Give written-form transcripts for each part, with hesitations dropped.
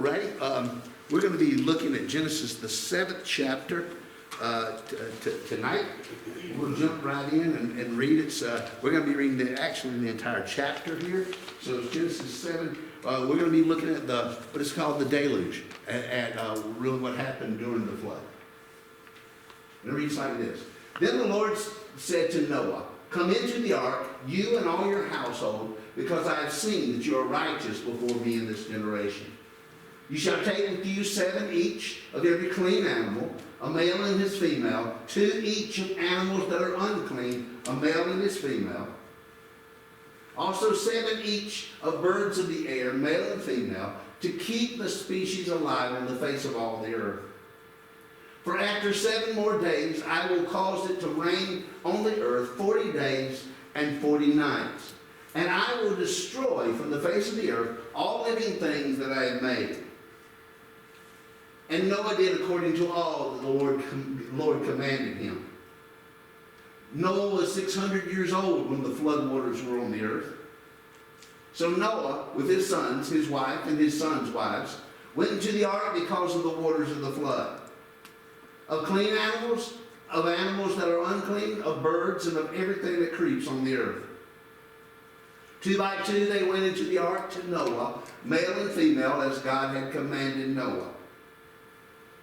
right. We're going to be looking at Genesis, the 7th chapter tonight. We'll jump right in and read it. We're going to be reading the entire chapter here. So it's Genesis 7. We're going to be looking at what is called the deluge, at really what happened during the flood. And it reads like this. Then the Lord said to Noah, "Come into the ark, you and all your household, because I have seen that you are righteous before me in this generation. You shall take with you 7 each of every clean animal, a male and his female, 2 each of animals that are unclean, a male and his female. Also 7 each of birds of the air, male and female, to keep the species alive on the face of all the earth. For after 7 more days I will cause it to rain on the earth 40 days and 40 nights. And I will destroy from the face of the earth all living things that I have made." And Noah did according to all that the Lord commanded him. Noah was 600 years old when the flood waters were on the earth. So Noah, with his sons, his wife, and his sons' wives, went into the ark because of the waters of the flood. Of clean animals, of animals that are unclean, of birds, and of everything that creeps on the earth. 2 by 2 they went into the ark to Noah, male and female, as God had commanded Noah.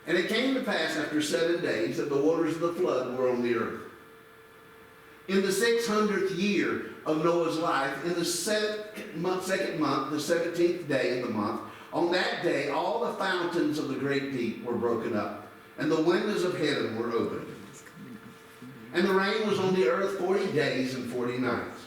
And it came to pass after 7 days that the waters of the flood were on the earth. In the 600th year of Noah's life, in the second month, the 17th day of the month, on that day all the fountains of the great deep were broken up, and the windows of heaven were opened. And the rain was on the earth 40 days and 40 nights.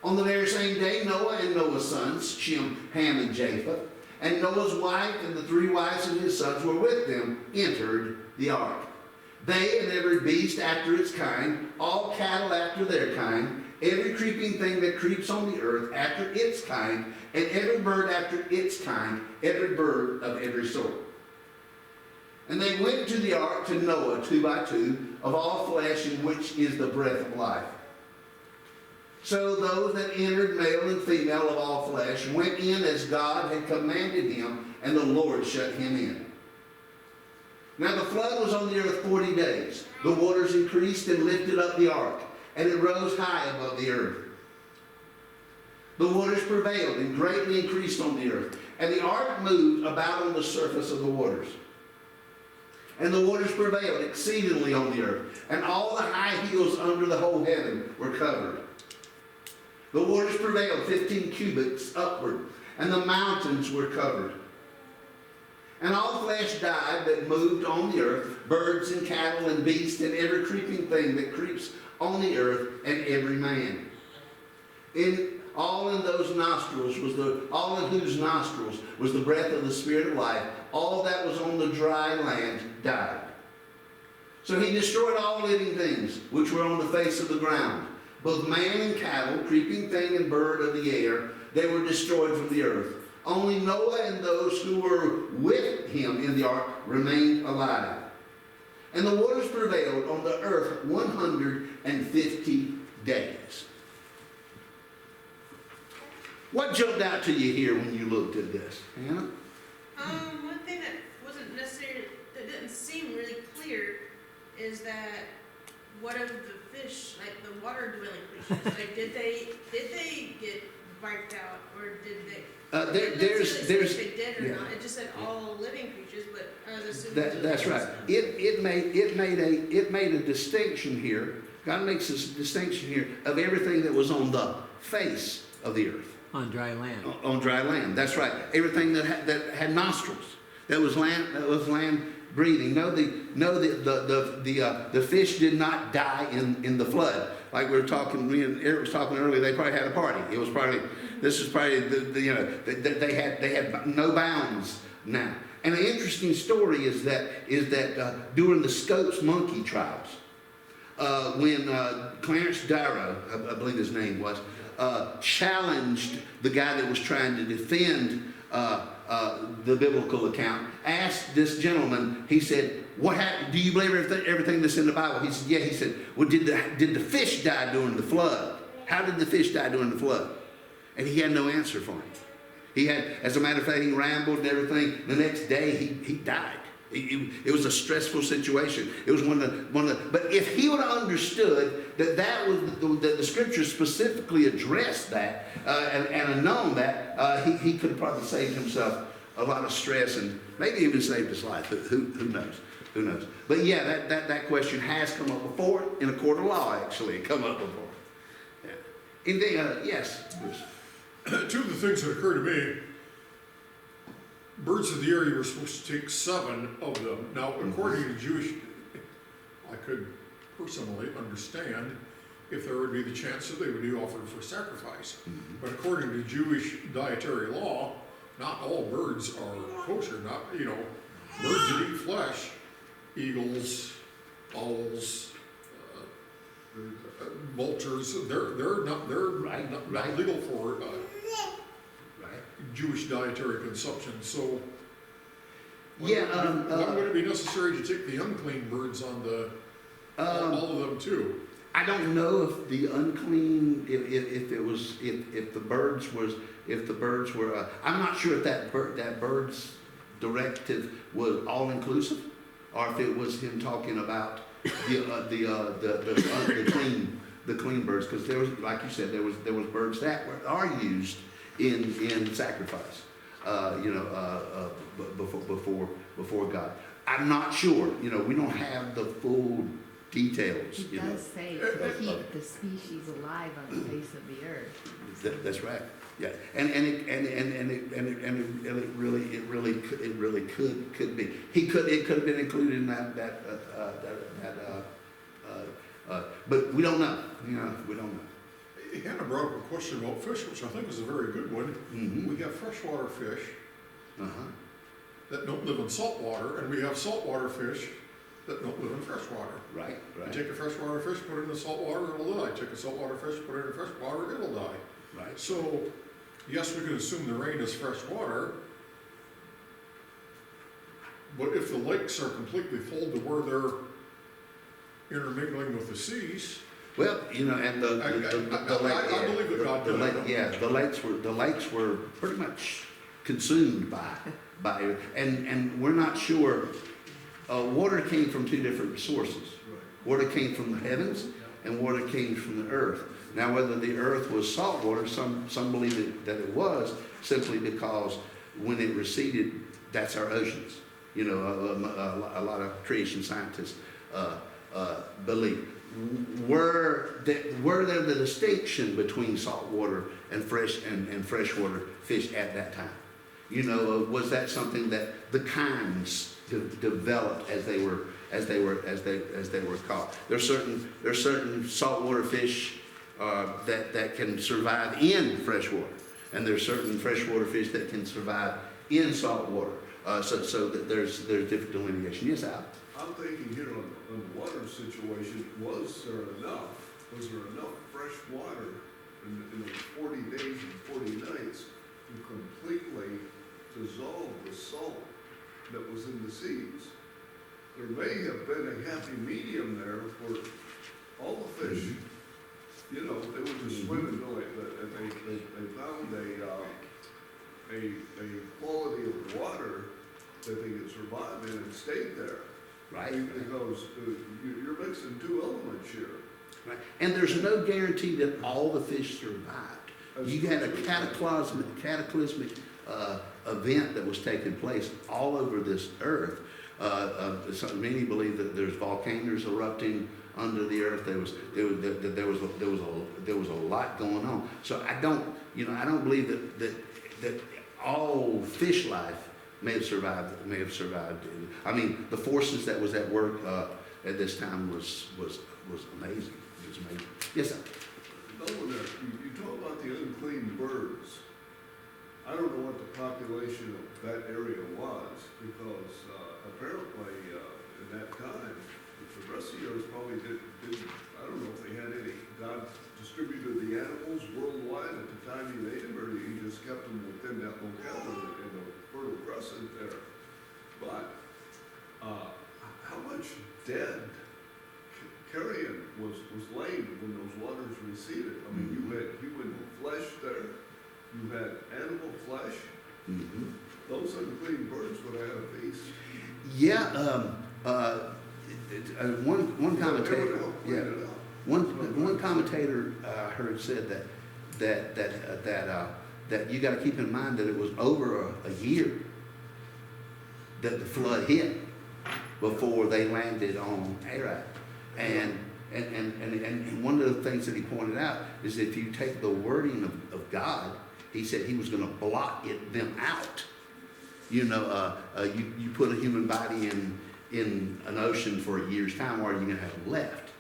On the very same day, Noah and Noah's sons, Shem, Ham, and Japheth, and Noah's wife and the 3 wives of his sons were with them, entered the ark. They and every beast after its kind, all cattle after their kind, every creeping thing that creeps on the earth after its kind, and every bird after its kind, every bird of every sort. And they went into the ark to Noah 2 by 2 of all flesh, in which is the breath of life. So those that entered, male and female of all flesh, went in as God had commanded him, and the Lord shut him in. Now the flood was on the earth 40 days. The waters increased and lifted up the ark, and it rose high above the earth. The waters prevailed and greatly increased on the earth, and the ark moved about on the surface of the waters. And the waters prevailed exceedingly on the earth, and all the high hills under the whole heaven were covered. The waters prevailed 15 cubits upward, and the mountains were covered. And all flesh died that moved on the earth, birds and cattle and beasts, and every creeping thing that creeps on the earth, and every man. All in whose nostrils was the breath of the Spirit of life. All that was on the dry land died. So he destroyed all living things which were on the face of the ground, both man and cattle, creeping thing and bird of the air. They were destroyed from the earth. Only Noah and those who were with him in the ark remained alive. And the waters prevailed on the earth 150 days. What jumped out to you here when you looked at this, Hannah? One thing that wasn't necessarily, that didn't seem really clear is that what of the fish, like the water dwelling creatures, like did they get wiped out, or did they? There's they did or not. It just said all living creatures, but I was assuming that's right. It made a distinction here. God makes this distinction here of everything that was on the face of the earth. On dry land. On dry land. That's right. Everything that had nostrils, that was land breathing. No, the fish did not die in the flood. Like we were talking, me and Eric was talking earlier. They probably had a party. It was probably they had no bounds now. And an interesting story is that during the Scopes monkey trials, when Clarence Darrow, I believe his name was, challenged the guy that was trying to defend the biblical account, asked this gentleman, he said, "What happened? Do you believe everything that's in the Bible?" He said, "Yeah." He said, "Well, did the fish die during the flood? How did the fish die during the flood?" And he had no answer for him. He had, as a matter of fact, he rambled and everything. The next day, he died. It was a stressful situation. It was one of the. But if he would have understood that was that the scripture specifically addressed that and known that, he could have probably saved himself a lot of stress and maybe even saved his life. Who knows? Who knows? But yeah, that question has come up before in a court of law. Actually, it come up before. Yeah. Anything? Yes, Bruce. Two of the things that occur to me, birds of the area were supposed to take 7 of them. Now, according to Jewish, I could personally understand if there would be the chance that they would be offered for sacrifice. But according to Jewish dietary law, not all birds are kosher. Not, birds that eat flesh, eagles, owls, vultures, they're not legal for Jewish dietary consumption. So, why would it be necessary to take the unclean birds on all of them too? I don't know if the unclean, if the birds were. I'm not sure if that bird's directive was all inclusive, or if it was him talking about the clean birds, because there was, like you said, there was birds that are used in sacrifice, before God. I'm not sure. We don't have the full details. It does say to keep the species alive on the face of the earth. That's right. Yeah, and it really could be. It could have been included in that. But we don't know. We don't know. Hannah brought up a question about fish, which I think is a very good one. Mm-hmm. We have freshwater fish Uh-huh. that don't live in salt water, and we have saltwater fish that don't live in freshwater. Right. You take a freshwater fish, put it in the salt water, it'll die. Take a saltwater fish, put it in fresh water, it'll die. Right. So, yes, we can assume the rain is fresh water, but if the lakes are completely full to where they're intermingling with the seas. Well, and I believe that God did it. The lakes were pretty much consumed by it, and we're not sure. Water came from 2 different sources. Water came from the heavens, and water came from the earth. Now, whether the earth was salt water, some believe that it was simply because when it receded, that's our oceans. A lot of creation scientists believe. Were there the distinction between salt water and freshwater fish at that time? Was that something that the kinds developed as they were caught? There's certain saltwater fish that can survive in freshwater, and there's certain freshwater fish that can survive in salt water. So that there's different delineation. Yes, Al? I'm thinking here on the water situation, was there enough fresh water in those 40 days and 40 nights to completely dissolve the salt that was in the seas? There may have been a happy medium there for all the fish. They were just swimming really, they found a quality of the water that they could survive in and stayed there. Right. Because you're mixing 2 elements here. Right. And there's no guarantee that all the fish survived. You had a cataclysmic event that was taking place all over this earth. Many believe that there's volcanoes erupting under the earth. There was a lot going on. So I don't believe that all fish life may have survived. I mean, the forces that was at work at this time was amazing. It was amazing. Yes, sir. You talk about the unclean birds. I don't know what the population of that area was, because apparently in that time, the rest of the earth probably didn't. I don't know if they had any. God distributed the animals worldwide at the time He made them, or He just kept them within that locale in the Fertile Crescent there. But how much dead carrion was laid when those waters receded? I mean, you had human flesh there, you had animal flesh, Mhm. those unclean birds would have had a feast. Yeah, one They would commentator, help clean yeah, it up. one commentator I heard said that you got to keep in mind that it was over a year that the flood hit before they landed on Arad. And one of the things that he pointed out is if you take the wording of God, he said he was going to blot them out. You know, you put a human body in an ocean for a year's time, or are you going to have them left?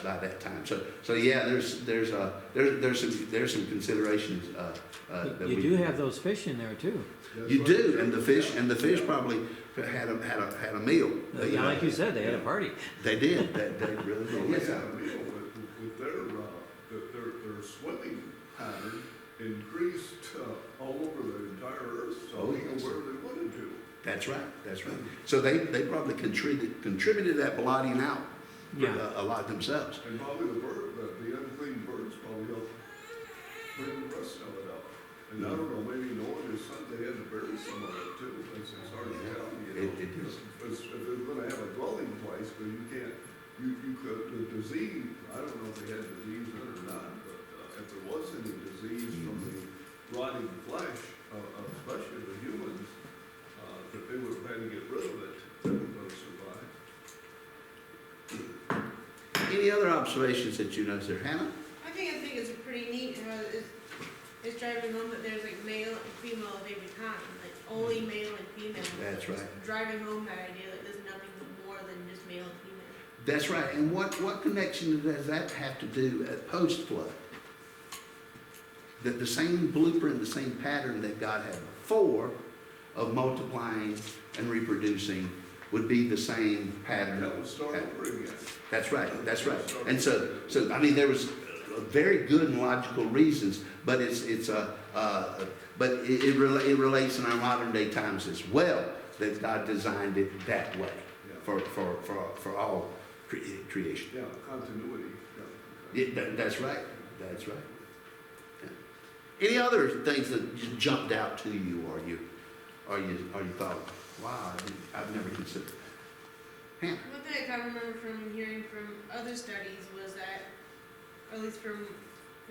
By that time. So yeah, there's some considerations that You do have those fish in there too. That's you right. do, and the fish probably had a meal. Yeah, like you said, they had a party. They did. They really So did. they Yes. had a meal with their swimming pattern increased all over the entire earth, so Oh, they yes. go where they wanted to. That's right. That's right. So they probably contributed that blotting out Yeah. a lot themselves. And probably the unclean birds probably helped bring the rest of it up. And I don't know, maybe Noah and his son, they had to bury some of it too, it's hard to tell, you know. It is. If they're gonna have a dwelling place, but you can't, you could, the disease, I don't know if they had disease in it or not, but if there was any disease from the rotting flesh, especially the humans, that they would have had to get rid of it, they were gonna survive. Any other observations that you noticed there, Hannah? I think it's pretty neat how it's driving home that there's like male and female of every kind, like only male and female. That's right. Just driving home that idea that there's nothing more than just male and female. That's right. And what connection does that have to do at post-flood? That the same blueprint, the same pattern that God had before of multiplying and reproducing would be the same pattern. That was start over again. That's right. That's right. And so I mean, there was very good and logical reasons, but it relates in our modern day times as well that God designed it that way for all creation. Yeah, continuity. Yeah. That's right. That's right. Yeah. Any other things that just jumped out to you, or you thought, wow, I've never considered that? Hannah. One thing I kind of remember from hearing from other studies was that, or at least from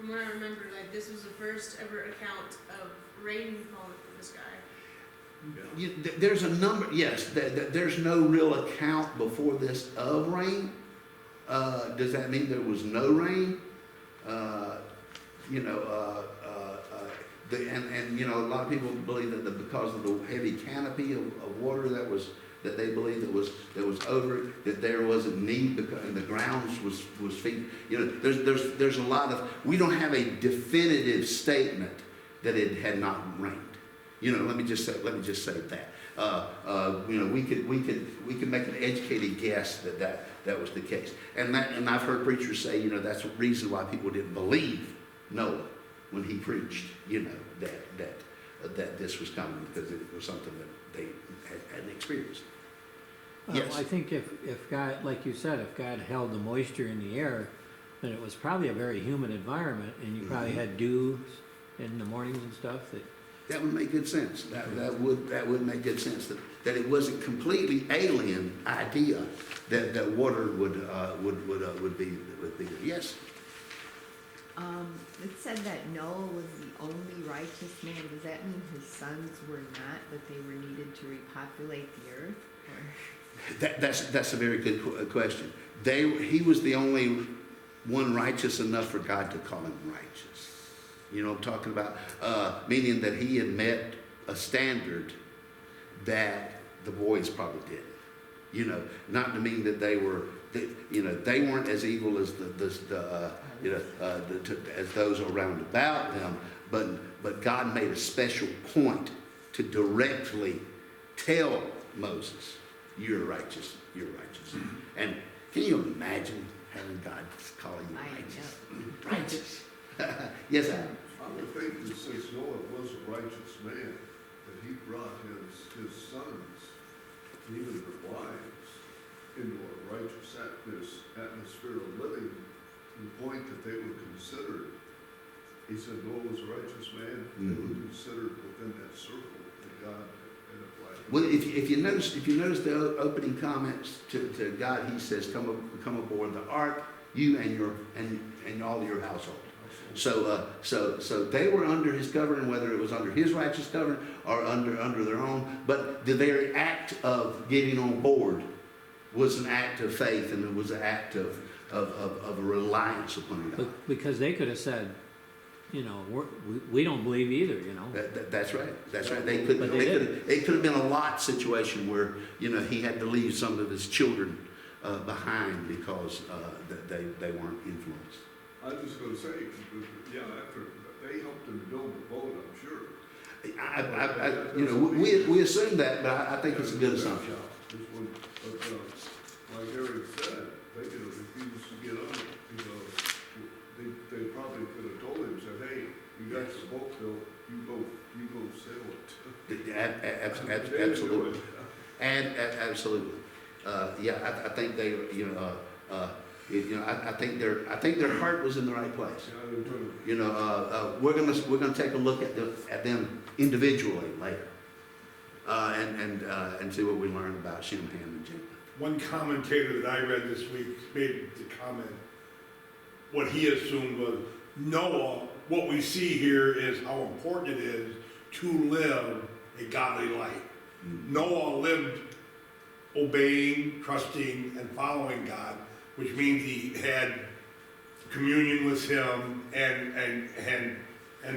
what I remember, like this was the first ever account of rain falling from the sky. There's a number, yes, there's no real account before this of rain. Does that mean there was no rain? A lot of people believe that because of the heavy canopy of water that they believe that was over it, that there wasn't need because and the grounds was feet. There's a lot of, we don't have a definitive statement that it had not rained. Let me just say that. We could make an educated guess that was the case. And I've heard preachers say, that's the reason why people didn't believe Noah when he preached, that this was coming, because it was something that they hadn't experienced. Yes. I think if God, like you said, if God held the moisture in the air, then it was probably a very humid environment, and you probably had dew in the mornings and stuff. That would make good sense. That would make good sense. That it wasn't completely alien idea that water would be. Yes. It said that Noah was the only righteous man. Does that mean his sons were not, but they were needed to repopulate the earth? Or? That's a very good question. He was the only one righteous enough for God to call him righteous. You know what I'm talking about? Meaning that he had met a standard that the boys probably didn't. Not to mean that they weren't as evil as as those around about them, but God made a special point to directly tell Moses, "You're righteous. You're righteous." And can you imagine having God calling you righteous? Righteous. Yes, Adam. I would think that since Noah was a righteous man, that he brought his sons, even their wives, into a righteous atmosphere of living, to the point that they were considered he said Noah was a righteous man, and was considered within that circle that God had applied. Well, if you notice the opening comments to God, he says, come aboard the ark, you and all your household. So they were under his covering, whether it was under his righteous covering or under their own. But the very act of getting on board was an act of faith, and it was an act of a reliance upon God. Because they could have said, you know, we don't believe either, you know. That's right. That's right. It could have been a Lot situation where, you know, he had to leave some of his children behind because they weren't influenced. I was just gonna say, yeah, after, they helped him build the boat, I'm sure. We assume that, but I think it's a good assumption. But, like Derrick said, they could have refused to get on it, because they probably could have told him, said, hey, you got the boat built, you go sail it. Absolutely. And absolutely. Yeah, I think they, I think their heart was in the right place. Yeah, they took it. You know, we're gonna take a look at them individually later, and see what we learn about Shem, Ham, and Japheth. One commentator that I read this week made the comment, what he assumed was, Noah, what we see here is how important it is to live a godly life. Noah lived obeying, trusting, and following God, which means he had communion with him and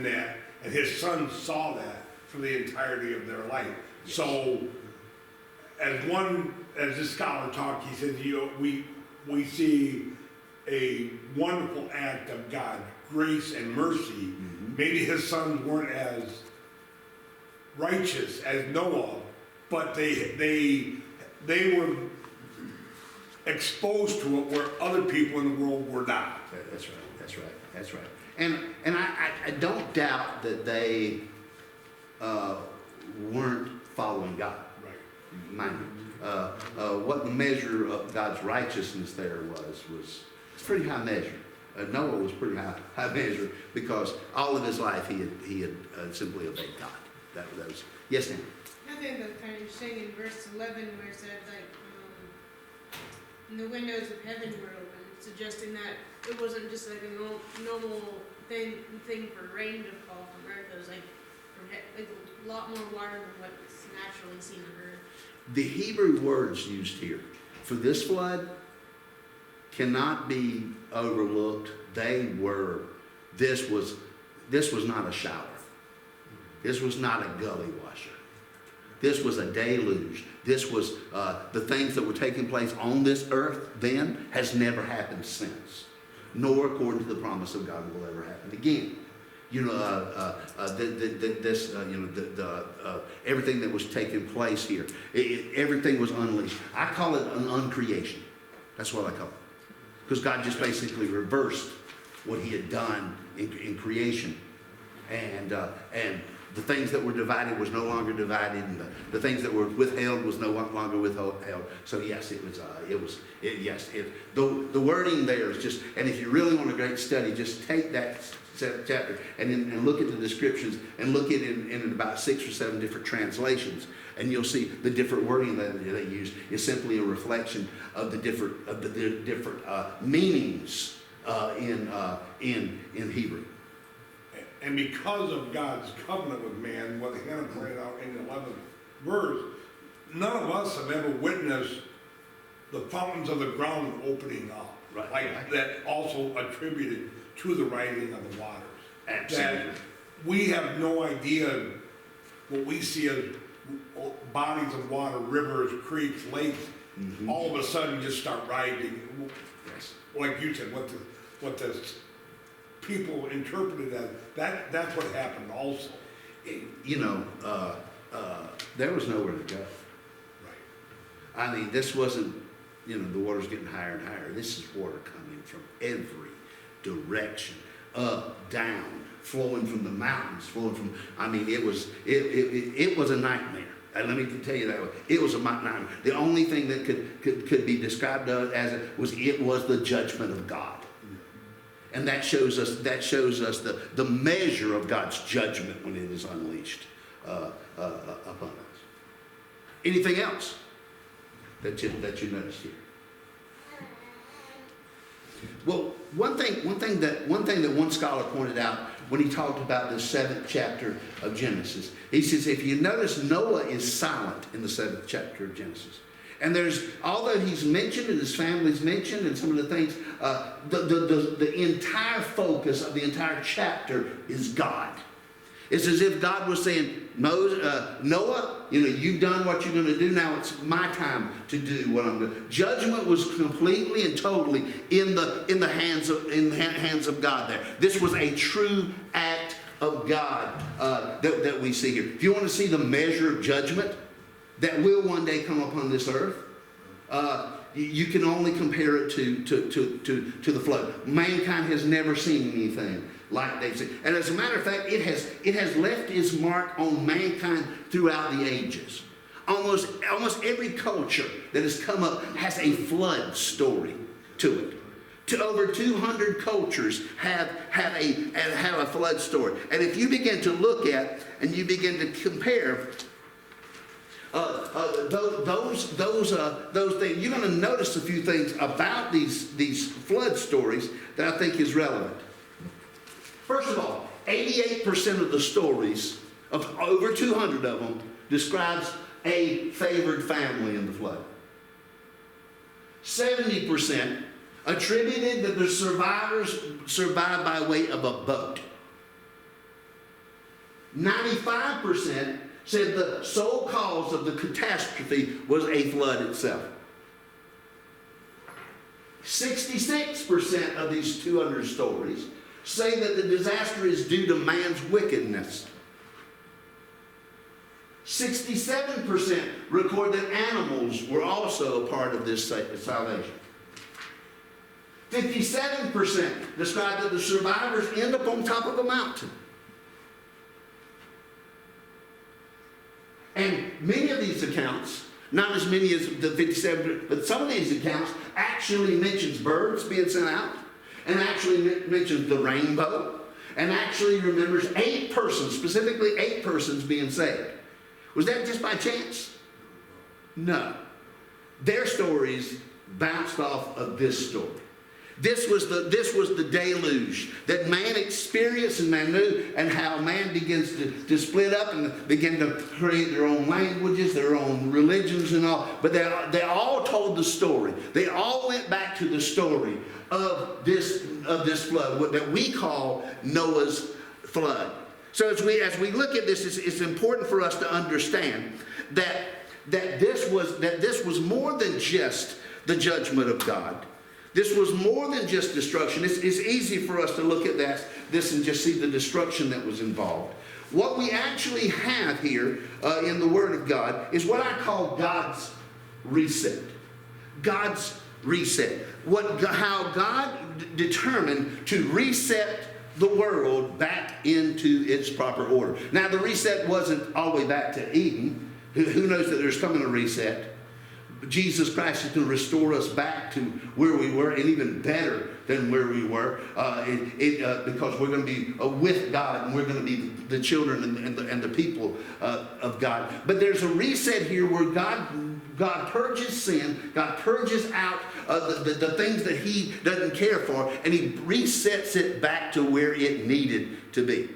that, and his sons saw that for the entirety of their life. Yes. So, as this scholar talked, he said, we see a wonderful act of God's grace and mercy. Maybe his sons weren't as righteous as Noah, but they were exposed to it where other people in the world were not. That's right. And I don't doubt that they weren't following God. Right. Mind you. What the measure of God's righteousness there was it's pretty high measure. Noah was pretty high measure, because all of his life he had simply obeyed God. That was yes, ma'am. I think that's kind of interesting in verse 11 where it said, like, and the windows of heaven were open, suggesting that it wasn't just like a normal thing for rain to fall from earth. It was like a lot more water than what's naturally seen on earth. The Hebrew words used here for this flood cannot be overlooked. This was not a shower. This was not a gully washer. This was a deluge. This was the things that were taking place on this earth then has never happened since, nor according to the promise of God will ever happen again. You know, everything that was taking place here, everything was unleashed. I call it an uncreation. That's what I call it, because God just basically reversed what He had done in creation, and the things that were divided was no longer divided, and the things that were withheld was no longer withheld. So yes, the wording there is just, and if you really want a great study, just take that chapter and look at the descriptions and look at it in about 6 or 7 different translations, and you'll see the different wording that they use is simply a reflection of the different meanings in Hebrew. And because of God's covenant with man, what Hannah pointed out in the 11th verse, none of us have ever witnessed the fountains of the ground opening up. Right. Like that also attributed to the rising of the waters. Absolutely. That we have no idea what we see as bodies of water, rivers, creeks, lakes, all of a sudden just start rising. Yes. Like you said, what the people interpreted as, that's what happened also. You know, there was nowhere to go. Right. I mean, this wasn't, the water's getting higher and higher. This is water coming from every direction, up, down, flowing from the mountains, it was a nightmare. And let me tell you that, it was a nightmare. The only thing that could be described as it was the judgment of God. And that shows us the measure of God's judgment when it is unleashed upon us. Anything else that you noticed here? Well, one thing that one scholar pointed out when he talked about the 7th chapter of Genesis, he says, if you notice, Noah is silent in the 7th chapter of Genesis. And although he's mentioned and his family's mentioned and some of the things, the entire focus of the entire chapter is God. It's as if God was saying, Noah, you've done what you're going to do. Now it's my time to do what I'm going to do. Judgment was completely and totally in the hands of God there. This was a true act of God that we see here. If you want to see the measure of judgment that will one day come upon this earth, you can only compare it to the flood. Mankind has never seen anything like they've seen. And as a matter of fact, it has left its mark on mankind throughout the ages. Almost every culture that has come up has a flood story to it. To over 200 cultures have a flood story. And if you begin to look at and you begin to compare those things, you're going to notice a few things about these flood stories that I think is relevant. First of all, 88% of the stories, of over 200 of them, describes a favored family in the flood. 70% attributed that the survivors survived by way of a boat. 95% said the sole cause of the catastrophe was a flood itself. 66% of these 200 stories say that the disaster is due to man's wickedness. 67% record that animals were also a part of this salvation. 57% describe that the survivors end up on top of a mountain. And many of these accounts, not as many as the 57, but some of these accounts actually mentions birds being sent out, and actually mentions the rainbow, and actually remembers 8 persons, specifically 8 persons being saved. Was that just by chance? No. Their stories bounced off of this story. This was the deluge that man experienced and man knew, and how man begins to split up and begin to create their own languages, their own religions and all. But they all told the story. They all went back to the story of this flood, what that we call Noah's flood. So as we look at this, it's important for us to understand that this was more than just the judgment of God. This was more than just destruction. It's easy for us to look at this and just see the destruction that was involved. What we actually have here in the Word of God is what I call God's reset. God's reset. How God determined to reset the world back into its proper order. Now, the reset wasn't all the way back to Eden. Who knows that there's coming a reset? Jesus Christ is going to restore us back to where we were, and even better than where we were, because we're going to be with God, and we're going to be the children and the people of God. But there's a reset here where God purges sin, God purges out the things that He doesn't care for, and He resets it back to where it needed to be.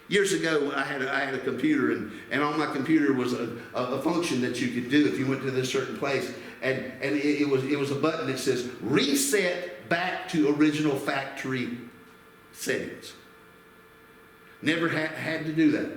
Years ago, I had a computer, and on my computer was a function that you could do if you went to this certain place, and it was a button that says reset back to original factory settings. Never had to do that.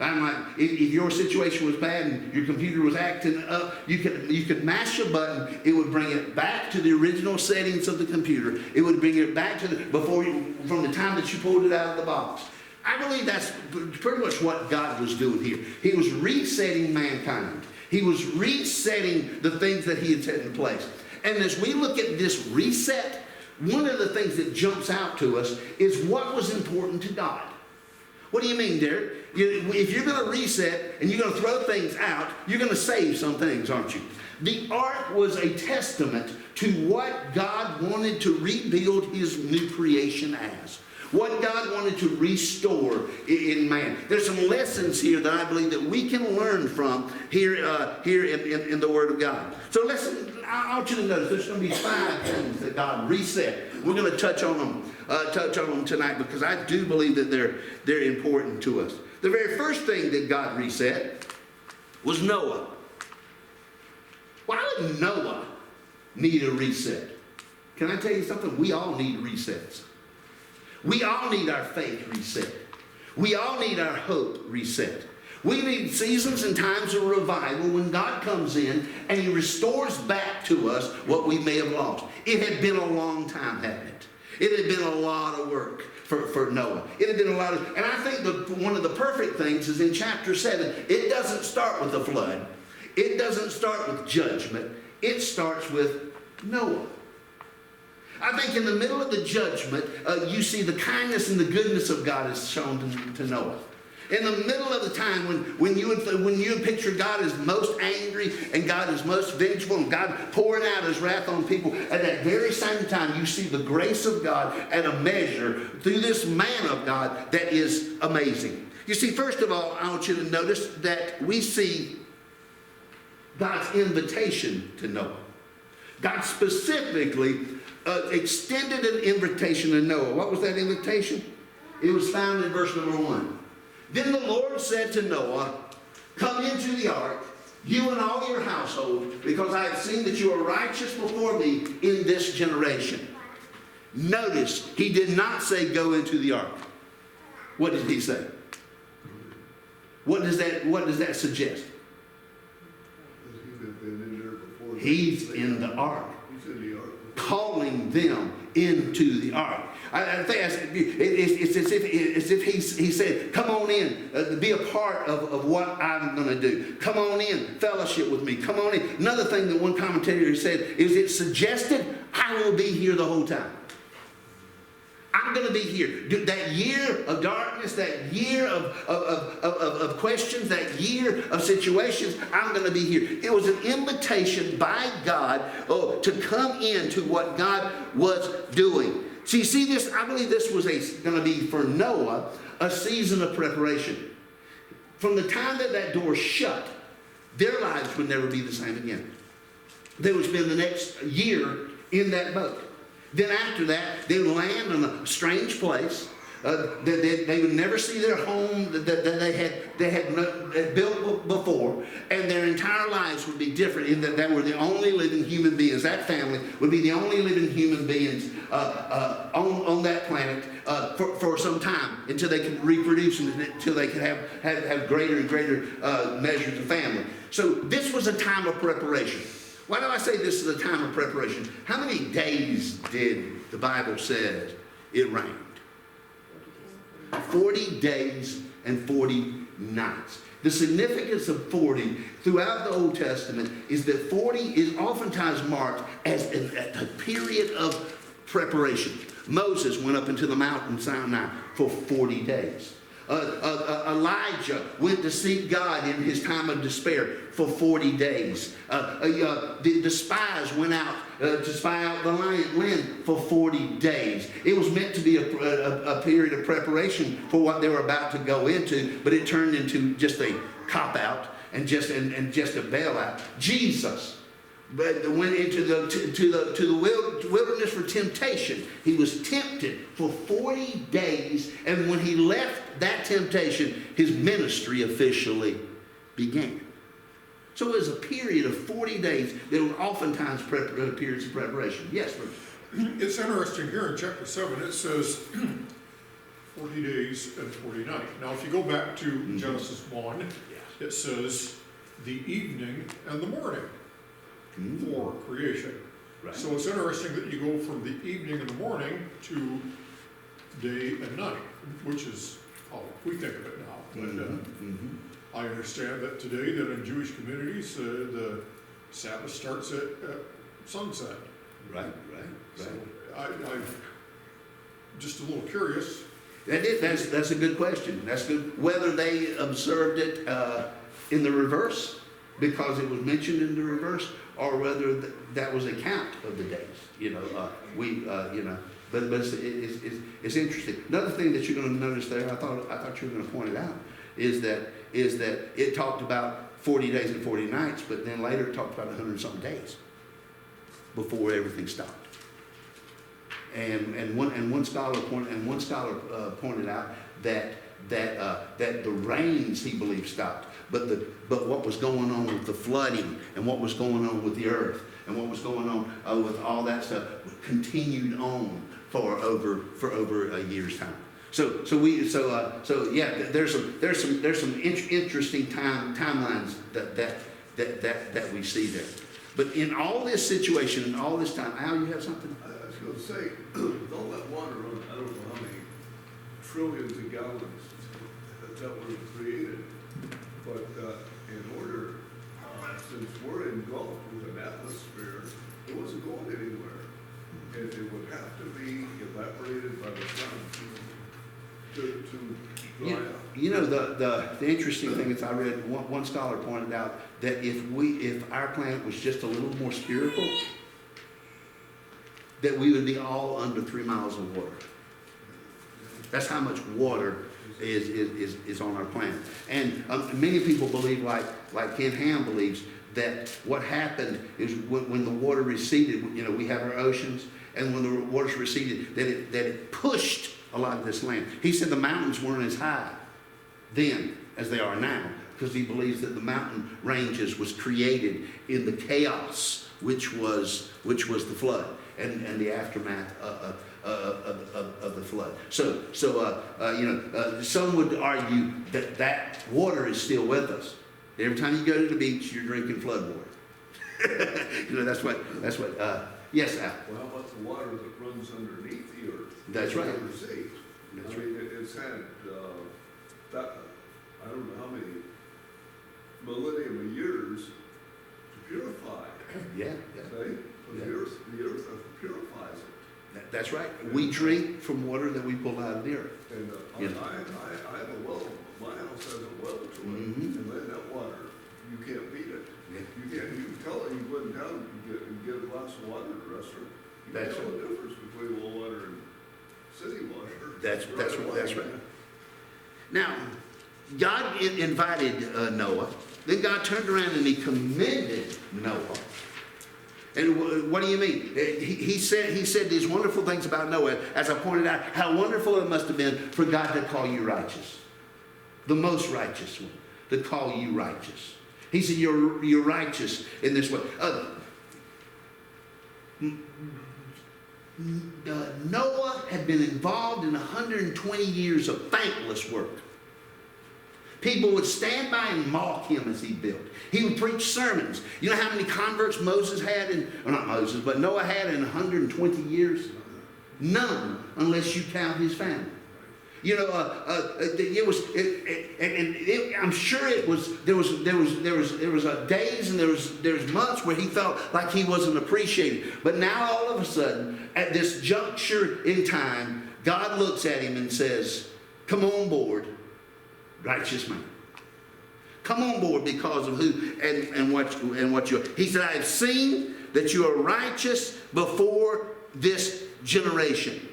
I'm like, if your situation was bad and your computer was acting up, you could mash a button. It would bring it back to the original settings of the computer. It would bring it back to from the time that you pulled it out of the box. I believe that's pretty much what God was doing here. He was resetting mankind. He was resetting the things that He had set in place. And as we look at this reset, one of the things that jumps out to us is what was important to God. What do you mean, Derek? If you're going to reset and you're going to throw things out, you're going to save some things, aren't you? The ark was a testament to what God wanted to rebuild his new creation as. What God wanted to restore in man. There's some lessons here that I believe that we can learn from here in the Word of God. So I want you to notice there's going to be 5 things that God reset. We're going to touch on them tonight because I do believe that they're important to us. The very first thing that God reset was Noah. Why would Noah need a reset? Can I tell you something? We all need resets. We all need our faith reset. We all need our hope reset. We need seasons and times of revival when God comes in and he restores back to us what we may have lost. It had been a long time, hadn't it? It had been a lot of work for Noah. It had been a lot of, and I think one of the perfect things is in chapter 7, it doesn't start with the flood. It doesn't start with judgment. It starts with Noah. I think in the middle of the judgment, you see the kindness and the goodness of God is shown to Noah. In the middle of the time when you would picture God as most angry and God is most vengeful and God pouring out his wrath on people, at that very same time you see the grace of God at a measure through this man of God that is amazing. You see, first of all, I want you to notice that we see God's invitation to Noah. God specifically extended an invitation to Noah. What was that invitation? It was found in verse number 1. Then the Lord said to Noah, "Come into the ark, you and all your household, because I have seen that you are righteous before me in this generation." Notice, he did not say go into the ark. What did he say? What does that suggest? He's in the ark. He's in the ark. Calling them into the ark. I think it's as if he said, "Come on in, be a part of what I'm going to do. Come on in, fellowship with me. Come on in." Another thing that one commentator said is it suggested, I will be here the whole time. I'm going to be here. That year of darkness, that year of questions, that year of situations, I'm going to be here. It was an invitation by God to come into what God was doing. So you see this, I believe this was going to be for Noah a season of preparation. From the time that door shut, their lives would never be the same again. They would spend the next year in that boat. Then after that, they would land in a strange place. They would never see their home that they had built before, and their entire lives would be different in that they were the only living human beings. That family would be the only living human beings on that planet for some time until they could reproduce and until they could have greater and greater measures of family. So this was a time of preparation. Why do I say this is a time of preparation? How many days did the Bible say it rained? 40 days and 40 nights. The significance of 40 throughout the Old Testament is that 40 is oftentimes marked as a period of preparation. Moses went up into the mountain Sinai for 40 days. Elijah went to seek God in his time of despair for 40 days. The spies went out to spy out the land for 40 days. It was meant to be a period of preparation for what they were about to go into, but it turned into just a cop-out and just a bailout. Jesus went into the wilderness for temptation. He was tempted for 40 days, and when he left that temptation, his ministry officially began. So it was a period of 40 days that were oftentimes periods of preparation. Yes, Bruce? It's interesting here in chapter 7, it says 40 days and 40 nights. Now, if you go back to Genesis 1, it says the evening and the morning for creation. Right. So it's interesting that you go from the evening and the morning to day and night, which is how we think of it now. But I understand that today that in Jewish communities, the Sabbath starts at sunset. Right. So I'm just a little curious That's a good question. That's good. Whether they observed it in the reverse, because it was mentioned in the reverse, or whether that was a count of the days. But it's interesting. Another thing that you're going to notice there, I thought you were going to point it out, is that it talked about 40 days and 40 nights, but then later it talked about 100-something days before everything stopped. And one scholar pointed out that the rains, he believed, stopped, but what was going on with the flooding and what was going on with the earth and what was going on with all that stuff continued on for over a year's time. So yeah, there's some interesting timelines that we see there. But in all this situation, in all this time, Al, you have something? I was going to say, with all that water run, I don't know how many trillions of gallons that were created, but in order, since we're engulfed with an atmosphere, it wasn't going anywhere. It would have to be evaporated by the sun to dry out. You know, the interesting thing is I read, one scholar pointed out that if our planet was just a little more spherical, that we would be all under 3 miles of water. That's how much water is on our planet. And many people believe, like Ken Ham believes, that what happened is when the water receded, we have our oceans, and when the waters receded, that it pushed a lot of this land. He said the mountains weren't as high then as they are now, because he believes that the mountain ranges was created in the chaos which was the flood and the aftermath of the flood. So some would argue that water is still with us. Every time you go to the beach, you're drinking flood water. That's what. Yes, Al. Well, how about the water that runs underneath the earth? That's right. The sea. That's I mean, it's had I don't know how many millennium of years to purify. Yeah. See? But Yeah. the earth purifies it. That's right. We drink from water that we pull out of the earth. And Yeah. I have a well. My house has a well to it, Mhm. and then that water, you can't beat it. Yeah. You can tell it. You go in town, you get a glass of water at a restaurant. You That's can tell right. the difference between well water and city water. That's away. right. Now, God invited Noah. Then God turned around and he commended Noah. And what do you mean? He said these wonderful things about Noah. As I pointed out, how wonderful it must have been for God to call you righteous. The most righteous one. To call you righteous. He said, you're righteous in this way. Noah had been involved in 120 years of thankless work. People would stand by and mock him as he built. He would preach sermons. You know how many converts Moses had not Moses, but Noah had in 120 years? None, unless you count his family. I'm sure it was. There was days and there was months where he felt like he wasn't appreciated. But now all of a sudden, at this juncture in time, God looks at him and says, "Come on board, righteous man. Come on board because of who and what you are." He said, "I have seen that you are righteous before this generation."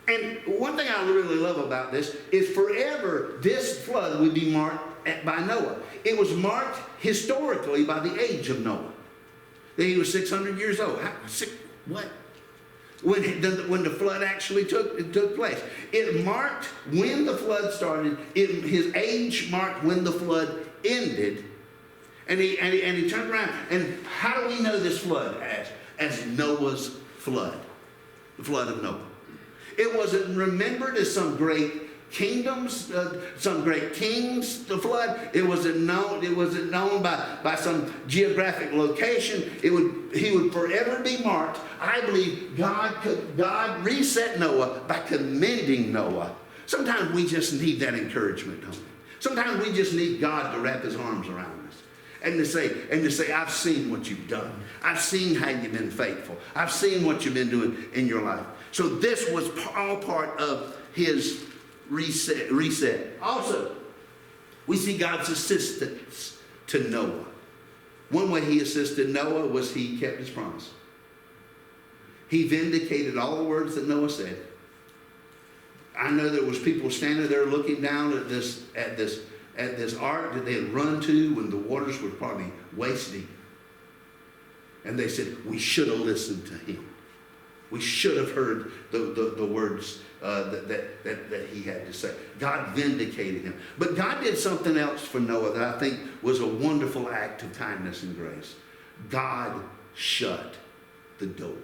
And one thing I really love about this is forever this flood would be marked by Noah. It was marked historically by the age of Noah. That he was 600 years old. What? When the flood actually took place. It marked when the flood started. His age marked when the flood ended. And he turned around. And how do we know this flood as Noah's flood? The flood of Noah. It wasn't remembered as some great kingdoms, some great kings, the flood. It wasn't known by some geographic location. He would forever be marked. I believe God reset Noah by commending Noah. Sometimes we just need that encouragement, don't we? Sometimes we just need God to wrap his arms around us. And to say, "I've seen what you've done. I've seen how you've been faithful. I've seen what you've been doing in your life." So this was all part of his reset. Also, we see God's assistance to Noah. One way he assisted Noah was he kept his promise. He vindicated all the words that Noah said. I know there was people standing there looking down at this ark that they had run to when the waters were probably waist deep. And they said, we should have listened to him. We should have heard the words that he had to say. God vindicated him. But God did something else for Noah that I think was a wonderful act of kindness and grace. God shut the door.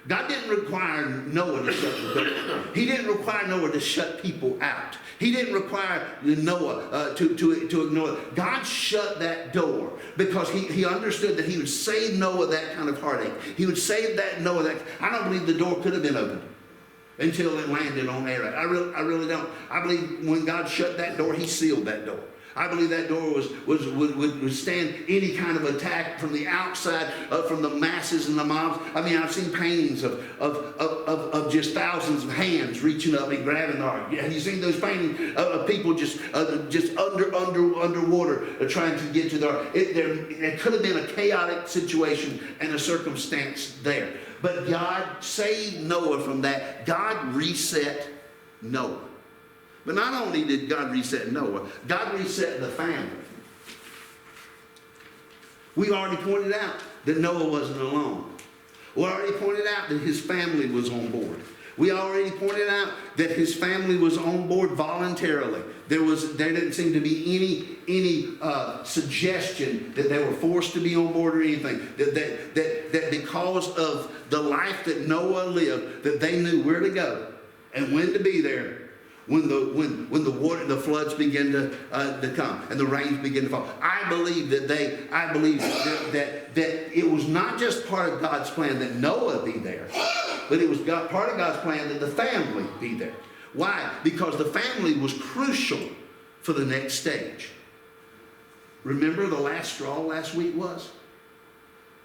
God didn't require Noah to shut the door. He didn't require Noah to shut people out. He didn't require Noah to ignore it. God shut that door because he understood that he would save Noah that kind of heartache. He would save that Noah that. I don't believe the door could have been opened until it landed on Aaron. I really don't. I believe when God shut that door, he sealed that door. I believe that door would stand any kind of attack from the outside, from the masses and the mobs. I mean, I've seen paintings of just thousands of hands reaching up and grabbing the ark. Have you seen those paintings of people just underwater trying to get to the ark? There could have been a chaotic situation and a circumstance there. But God saved Noah from that. God reset Noah. But not only did God reset Noah, God reset the family. We already pointed out that Noah wasn't alone. We already pointed out that his family was on board. We already pointed out that his family was on board voluntarily. There didn't seem to be any suggestion that they were forced to be on board or anything. That because of the life that Noah lived, that they knew where to go and when to be there. When the floods begin to come and the rains begin to fall, I believe that it was not just part of God's plan that Noah be there, but it was part of God's plan that the family be there. Why? Because the family was crucial for the next stage. Remember the last straw last week was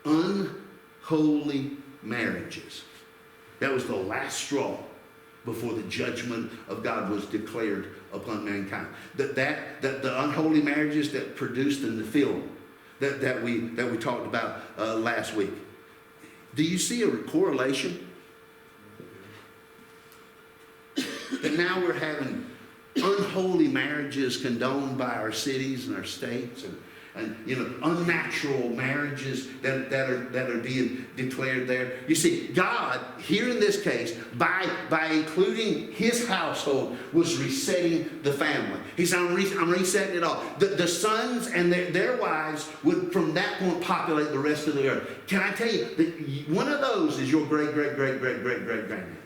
unholy marriages. That was the last straw before the judgment of God was declared upon mankind. That the unholy marriages that produced in the film that we talked about last week. Do you see a correlation? That now we're having unholy marriages condoned by our cities and our states, and unnatural marriages that are being declared there. You see, God here in this case, by including his household, was resetting the family. He said, I'm resetting it all. The sons and their wives would from that point populate the rest of the earth. Can I tell you that one of those is your great granddad?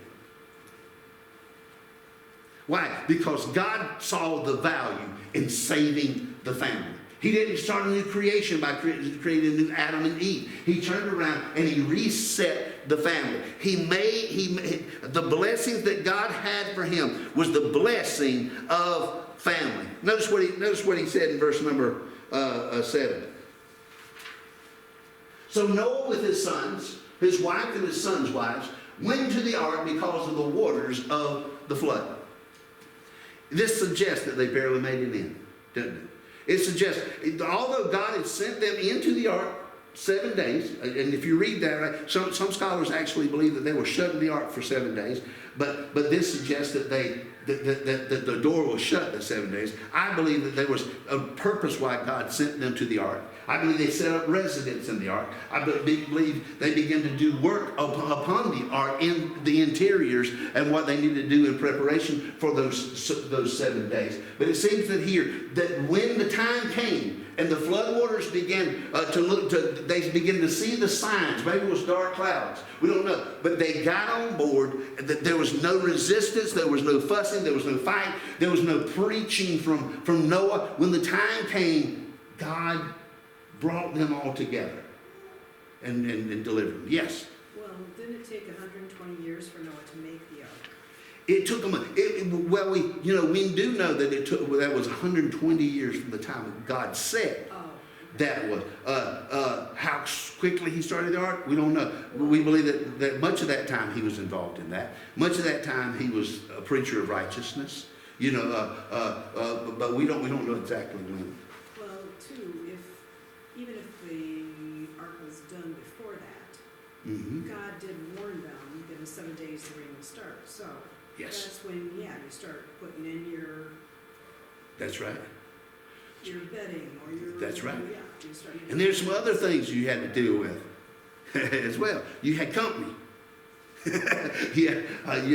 Why? Because God saw the value in saving the family. He didn't start a new creation by creating a new Adam and Eve. He turned around and he reset the family. The blessings that God had for him was the blessing of family. Notice what he said in verse number 7. So Noah with his sons, his wife and his sons' wives, went into the ark because of the waters of the flood. This suggests that they barely made it in, doesn't it? It suggests, although God had sent them into the ark 7 days, and if you read that, right, some scholars actually believe that they were shut in the ark for 7 days, but this suggests that that the door was shut the 7 days. I believe that there was a purpose why God sent them to the ark. I believe they set up residence in the ark. I believe they began to do work upon the ark in the interiors and what they needed to do in preparation for those 7 days. But it seems that here, that when the time came and the floodwaters began they began to see the signs. Maybe it was dark clouds. We don't know. But they got on board. That there was no resistance. There was no fussing. There was no fight. There was no preaching from Noah. When the time came, God brought them all together and delivered them. Yes? Well, didn't it take 120 years for Noah to make the ark? It took them, we do know that that was 120 years from the time God said. Oh. that was. How quickly he started the ark, we don't know. We believe that much of that time he was involved in that. Much of that time he was a preacher of righteousness. You know, but we don't know exactly when. Well, too, even if the ark was done before that, Mm-hmm. God did warn them that in 7 days the rain would start, so. Yes, That's when, yeah, you start putting in your that's right. bedding or your. That's right. Yeah, you start. And there's some other things you had to deal with as well. You had company. you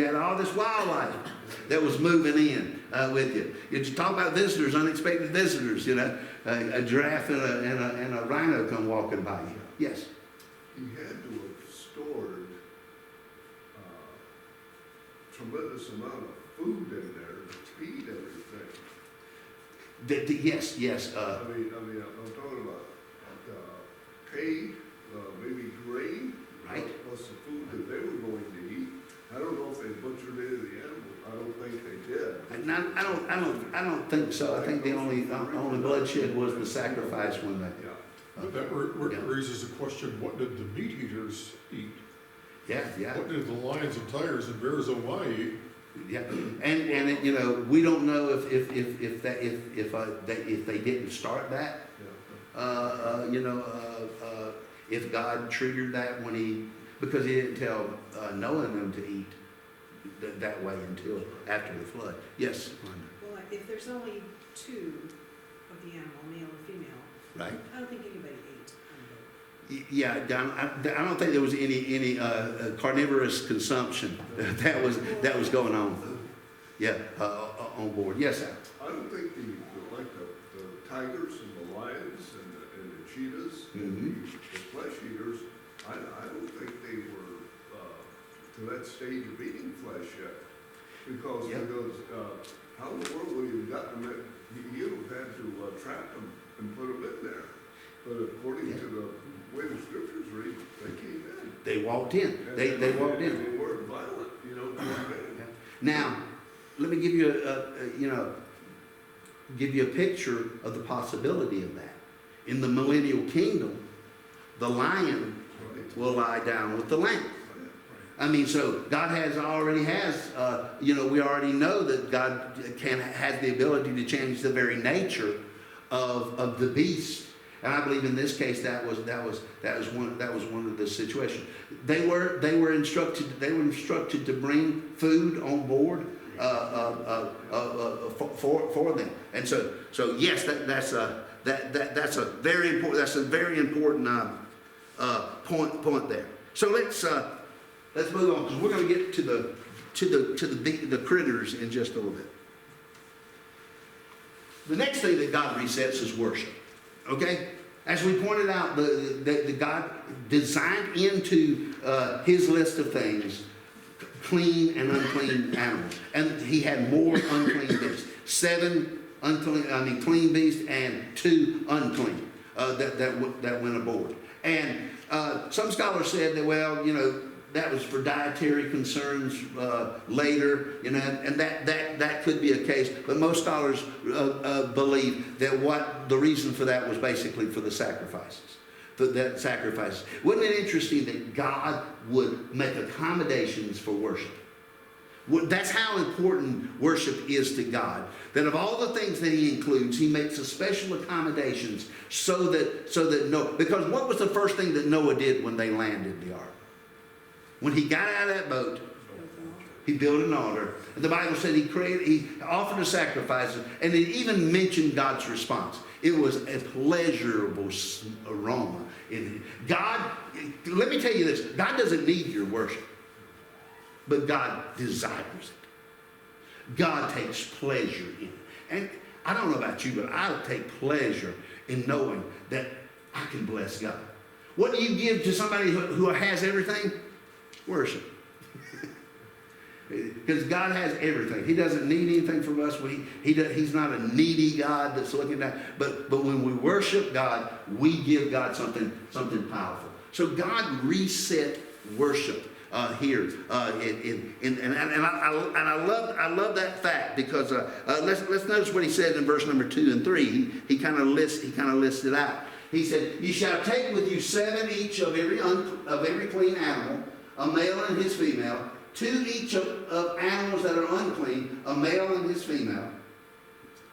had all this wildlife that was moving in with you. You talk about visitors, unexpected visitors. You know, a giraffe and a rhino come walking by you. Yes. He had to have stored tremendous amount of food in there to feed everything. Yes. I mean, I'm talking about hay, maybe grain, Right. plus the food that they were going to eat. I don't know if they butchered any of the animals. I don't think they did. I don't think so. I think the only bloodshed was the sacrifice when they. Yeah. But that raises the question, what did the meat eaters eat? Yeah. What did the lions and tigers and bears of Hawaii eat? Yeah, and it, you know, we don't know if they didn't start that. If God triggered that because he didn't tell Noah and them to eat that way until after the flood. Yes, Rhonda. Well, if there's only 2 of the animal, male and female, Right. I don't think anybody ate on the boat. Yeah, I don't think there was any carnivorous consumption that was going on. Yeah, on board. Yes, sir. I don't think the tigers and the lions and the cheetahs and the flesh eaters, I don't think they were to that stage of eating flesh yet. Because how in the world would you have gotten them? You would have had to trap them and put them in there. But according to the way the scriptures read, they came in. They walked in. They walked in. They weren't violent, coming in. Now, let me give you a picture of the possibility of that. In the millennial kingdom, the lion will lie down with the lamb. I mean, so God already has, we already know that God has the ability to change the very nature of the beast. And I believe in this case that was one of the situations. They were instructed to bring food on board for them. And so yes, that's a very important point there. So let's move on, because we're going to get to the critters in just a little bit. The next thing that God resets is worship. Okay? As we pointed out, the God designed into his list of things clean and unclean animals. And he had more unclean beasts. 7 clean beasts and 2 unclean that went aboard. And some scholars said that, that was for dietary concerns later, and that could be a case. But most scholars believe that the reason for that was basically for the sacrifices. Wasn't it interesting that God would make accommodations for worship? That's how important worship is to God. That of all the things that he includes, he makes a special accommodations so that Noah, because what was the first thing that Noah did when they landed the ark? When he got out of that boat, he built an altar. And the Bible said he offered a sacrifice, and it even mentioned God's response. It was a pleasurable aroma. God, let me tell you this, God doesn't need your worship, but God desires it. God takes pleasure in it. And I don't know about you, but I take pleasure in knowing that I can bless God. What do you give to somebody who has everything? Worship. Because God has everything. He doesn't need anything from us. He's not a needy God that's looking down. But when we worship God, we give God something powerful. So God reset worship here. And I love that fact, because let's notice what he said in verse number 2 and 3. He kind of lists it out. He said, "You shall take with you 7 each of every clean animal, a male and his female, 2 each of animals that are unclean, a male and his female.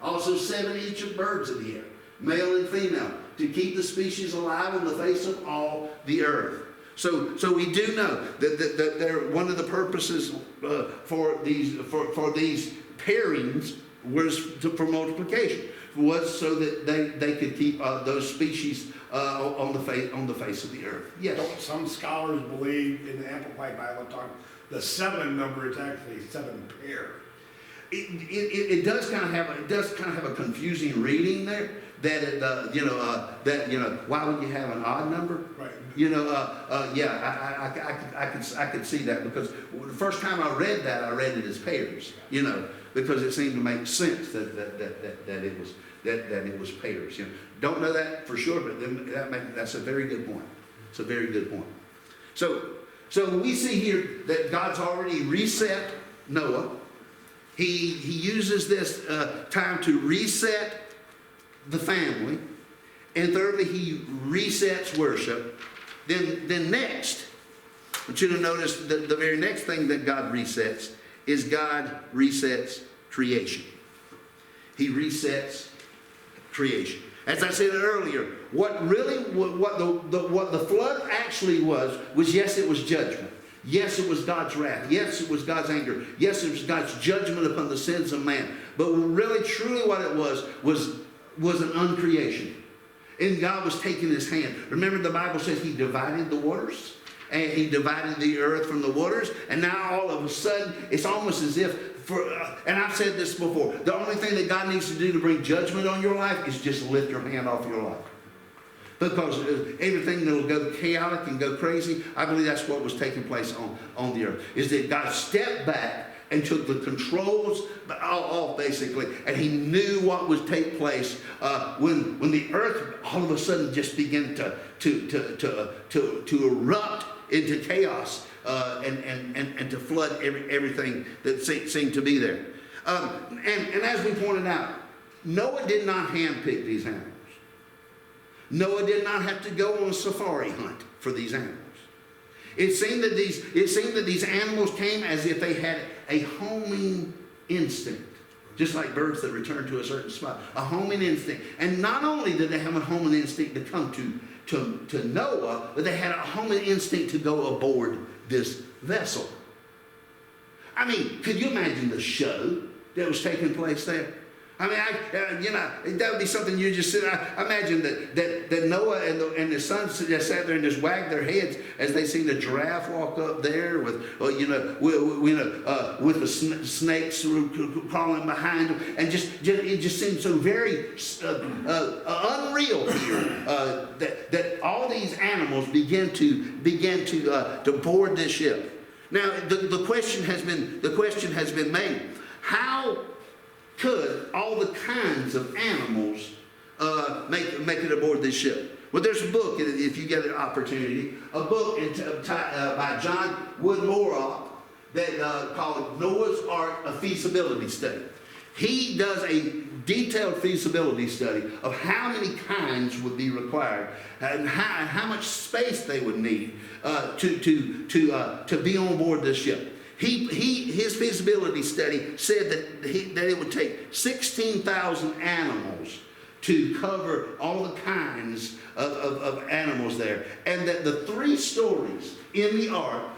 Also 7 each of birds of the air, male and female, to keep the species alive on the face of all the earth." So we do know that one of the purposes for these pairings was for multiplication, was so that they could keep those species on the face of the earth. Yes. Don't some scholars believe in the Amplified Bible talk, the 7 number is actually 7 pair? It does kind of have a confusing reading there. Why would you have an odd number? Right. I could see that, because the first time I read that, I read it as pairs. Because it seemed to make sense that it was pairs. Don't know that for sure, but that's a very good point. It's a very good point. So we see here that God's already reset Noah. He uses this time to reset the family, and thirdly, he resets worship. Then next, I want you to notice that the very next thing that God resets is God resets creation. He resets creation. As I said earlier, what the flood actually was yes, it was judgment. Yes, it was God's wrath. Yes, it was God's anger. Yes, it was God's judgment upon the sins of man. But really, truly what it was an uncreation. And God was taking his hand. Remember, the Bible says he divided the waters, and he divided the earth from the waters, and now all of a sudden, it's almost as if, and I've said this before, the only thing that God needs to do to bring judgment on your life is just lift your hand off your life. Because everything that will go chaotic and go crazy, I believe that's what was taking place on the earth, is that God stepped back and took the controls off, basically, and he knew what would take place when the earth all of a sudden just began to erupt into chaos and to flood everything that seemed to be there. And as we pointed out, Noah did not handpick these animals. Noah did not have to go on a safari hunt for these animals. It seemed that these animals came as if they had a homing instinct, just like birds that return to a certain spot, a homing instinct. And not only did they have a homing instinct to come to Noah, but they had a homing instinct to go aboard this vessel. I mean, could you imagine the show that was taking place there? I mean, that would be something you just sit. I imagine that Noah and his sons just sat there and just wagged their heads as they seen the giraffe walk up there with the snakes crawling behind them, and it just seemed so very unreal here that all these animals began to board this ship. Now the question has been made: how could all the kinds of animals make it aboard this ship? Well, there's a book, if you get an opportunity, a book by John Wood Morrock that called Noah's Ark, a feasibility study. He does a detailed feasibility study of how many kinds would be required and how much space they would need to be on board this ship. His feasibility study said that it would take 16,000 animals to cover all the kinds of animals there, and that the 3 stories in the ark,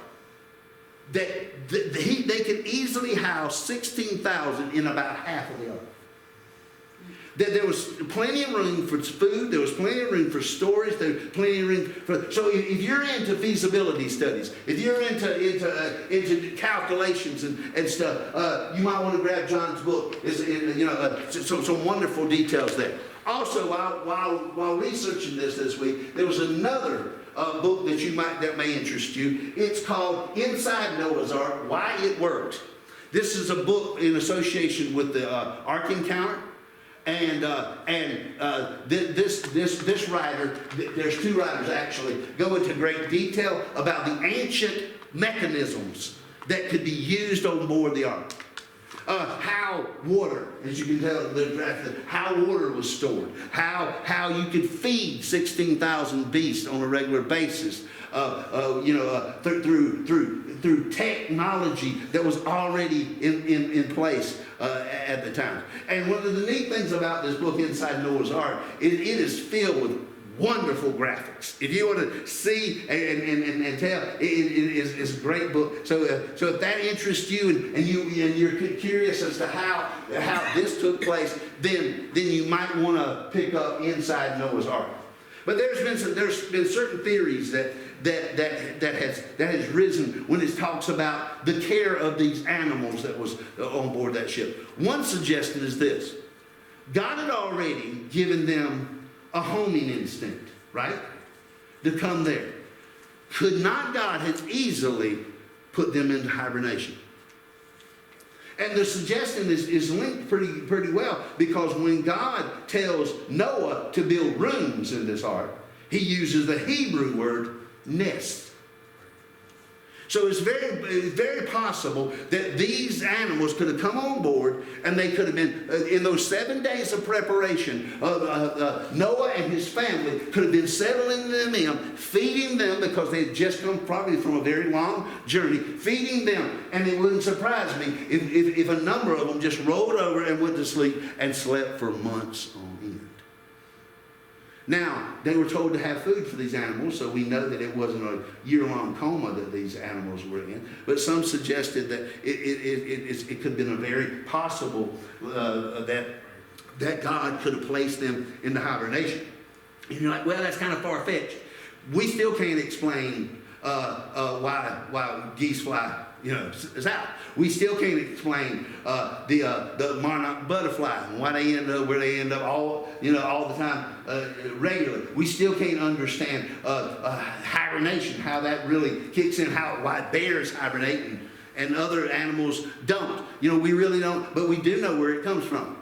that they could easily house 16,000 in about half of the ark. That there was plenty of room for food, there was plenty of room for storage, there was plenty of room for. So if you're into feasibility studies, if you're into calculations and stuff, you might want to grab John's book. Some wonderful details there. Also, while researching this week, there was another book that may interest you. It's called Inside Noah's Ark: Why It Worked. This is a book in association with the Ark Encounter. And this writer, there's 2 writers actually, go into great detail about the ancient mechanisms that could be used on board the ark. How water, as you can tell, how water was stored, how you could feed 16,000 beasts on a regular basis, through technology that was already in place at the time. And one of the neat things about this book, Inside Noah's Ark, it is filled with wonderful graphics. If you want to see and tell, it's a great book. So if that interests you and you're curious as to how this took place, then you might want to pick up Inside Noah's Ark. But there's been certain theories that has risen when it talks about the care of these animals that was on board that ship. One suggestion is this: God had already given them a homing instinct, right? To come there. Could not God have easily put them into hibernation? And the suggestion is linked pretty well, because when God tells Noah to build rooms in this ark, he uses the Hebrew word nest. So it's very possible that these animals could have come on board, and they could have been, in those 7 days of preparation, Noah and his family could have been settling them in, feeding them, because they had just come probably from a very long journey, feeding them. And it wouldn't surprise me if a number of them just rolled over and went to sleep and slept for months on end. Now, they were told to have food for these animals, so we know that it wasn't a year-long coma that these animals were in. But some suggested that it could have been a very possible that God could have placed them into hibernation. And you're like, well, that's kind of far-fetched. We still can't explain why geese fly, south. We still can't explain the monarch butterfly and why they end up where they end up all the time regularly. We still can't understand hibernation, how that really kicks in, why bears hibernate and other animals don't. We really don't, but we do know where it comes from.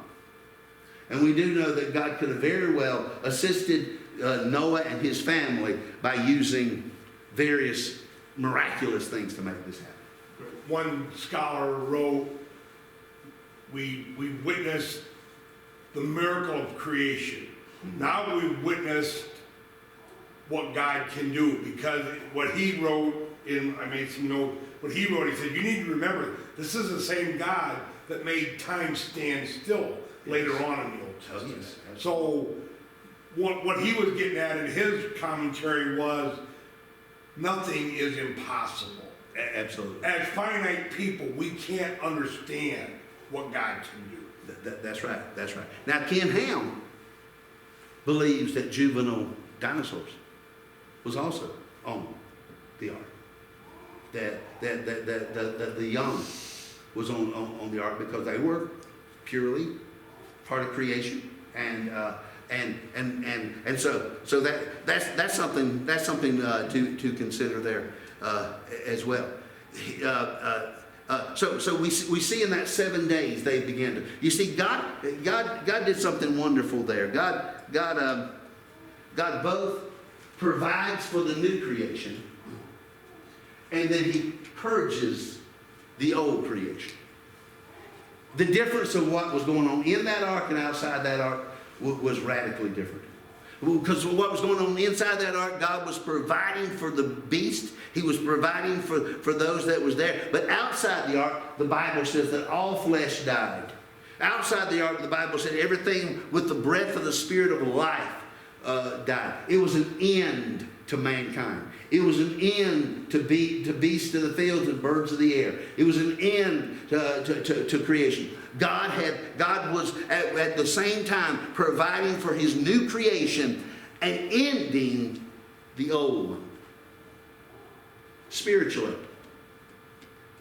And we do know that God could have very well assisted Noah and his family by using various miraculous things to make this happen. One scholar wrote, we witnessed the miracle of creation. Now we've witnessed what God can do, because what he wrote I made some notes, what he wrote, he said, you need to remember, this is the same God that made time stand still later on in the Old Testament. Yes, so what he was getting at in his commentary was, nothing is impossible. Absolutely. As finite people, we can't understand what God can do. That's right. That's right. Now, Ken Ham believes that juvenile dinosaurs was also on the ark. That the young was on the ark because they were purely part of creation, and so that's something to consider there as well. So we see in that 7 days they began to. You see, God did something wonderful there. God both provides for the new creation, and then He purges the old creation. The difference of what was going on in that ark and outside that ark was radically different. Because what was going on inside that ark, God was providing for the beast. He was providing for those that was there. But outside the ark, the Bible says that all flesh died. Outside the ark, the Bible said everything with the breath of the Spirit of life died. It was an end to mankind. It was an end to beasts of the fields and birds of the air. It was an end to creation. God was at the same time providing for His new creation and ending the old one. Spiritually,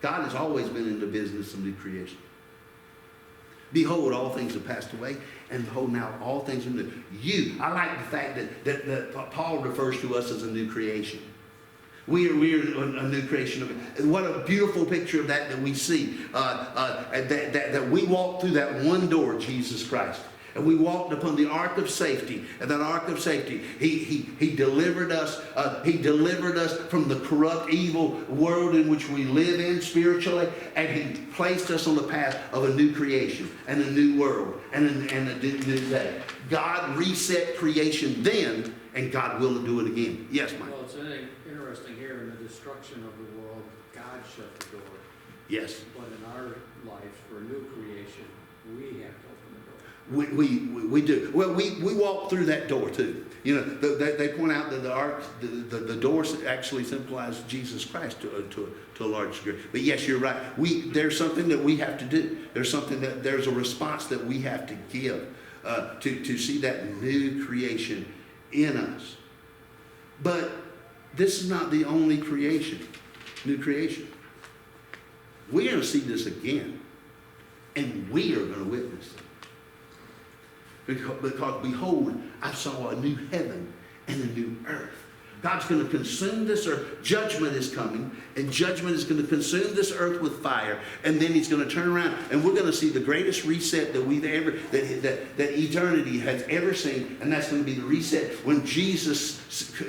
God has always been in the business of new creation. Behold, all things have passed away, and behold, now all things are new. I like the fact that Paul refers to us as a new creation. We are a new creation. What a beautiful picture of that we see. That we walk through that one door, Jesus Christ. and we walked upon the ark of safety. And that ark of safety, he delivered us. He delivered us from the corrupt, evil world in which we live in spiritually, and he placed us on the path of a new creation and a new world and a new day. God reset creation then, and God will do it again. Yes, Mike. Well, it's interesting here in the destruction of the world, God shut the door. Yes. But in our life, for new creation, we have to open the door. We do. Well, we walk through that door too. You know, they point out that the door actually symbolizes Jesus Christ to a large degree. But yes, you're right. There's something that we have to do. There's a response that we have to give to see that new creation in us. But this is not the only creation, new creation. We're going to see this again, and we are going to witness it. Because behold, I saw a new heaven and a new earth. God's going to consume this earth. Judgment is coming, and judgment is going to consume this earth with fire. And then he's going to turn around, and we're going to see the greatest reset that we've ever, that eternity has ever seen. And that's going to be the reset when Jesus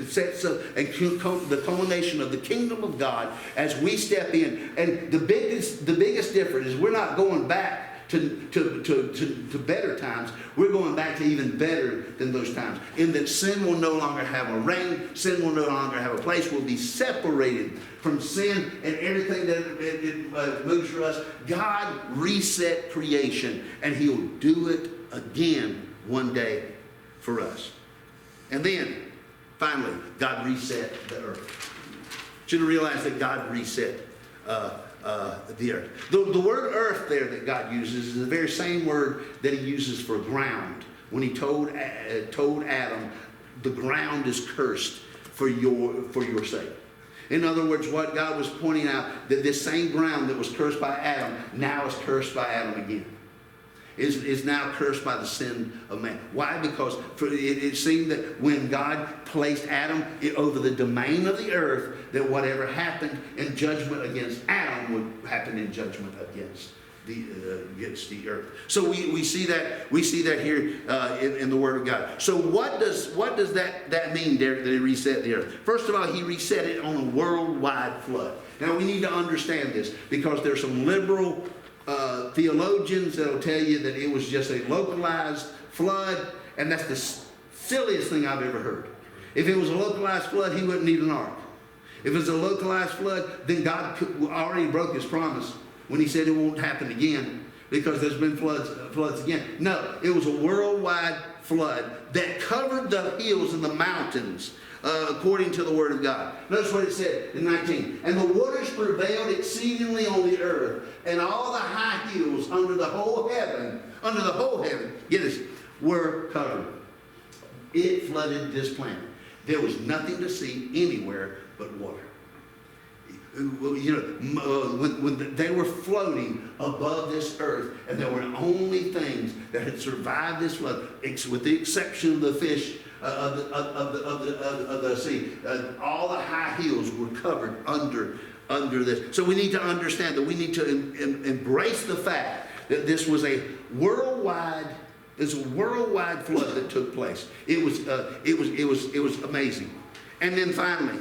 sets up and the culmination of the kingdom of God as we step in. And the biggest difference is we're not going back to better times. We're going back to even better than those times. In that sin will no longer have a reign. Sin will no longer have a place. We'll be separated from sin and everything that moves for us. God reset creation, and he'll do it again one day for us. And then, finally, God reset the earth. Should have realized that God reset the earth. The word earth there that God uses is the very same word that he uses for ground. When he told Adam, the ground is cursed for your sake. In other words, what God was pointing out, that this same ground that was cursed by Adam now is cursed by Adam again. Is now cursed by the sin of man. Why? Because it seemed that when God placed Adam over the domain of the earth, that whatever happened in judgment against Adam would happen in judgment against the earth. So we see that here in the Word of God. So what does that mean, Derrick, that he reset the earth? First of all, he reset it on a worldwide flood. Now we need to understand this because there's some liberal theologians that will tell you that it was just a localized flood, and that's the silliest thing I've ever heard. If it was a localized flood, he wouldn't need an ark. If it's a localized flood, then God already broke his promise when he said it won't happen again because there's been floods again. No, it was a worldwide flood that covered the hills and the mountains according to the Word of God. Notice what it said in 19. And the waters prevailed exceedingly on the earth, and all the high hills under the whole heaven, get this, were covered. It flooded this planet. There was nothing to see anywhere but water. You know, when they were floating above this earth, and there were only things that had survived this flood, with the exception of the fish of the sea. All the high hills were covered under this. So we need to understand that we need to embrace the fact that this was a worldwide flood that took place. It was amazing. And then finally,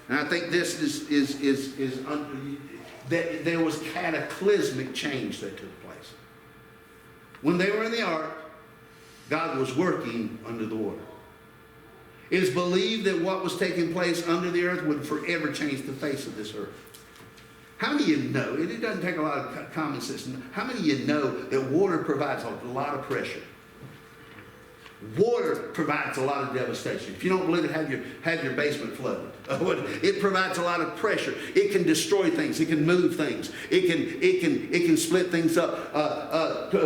and I think this that there was cataclysmic change that took place. When they were in the ark, God was working under the water. It is believed that what was taking place under the earth would forever change the face of this earth. How many of you know, it doesn't take a lot of common sense, how many of you know that water provides a lot of pressure? Water provides a lot of devastation. If you don't believe it, have your basement flooded. It provides a lot of pressure. It can destroy things. It can move things. It can split things up.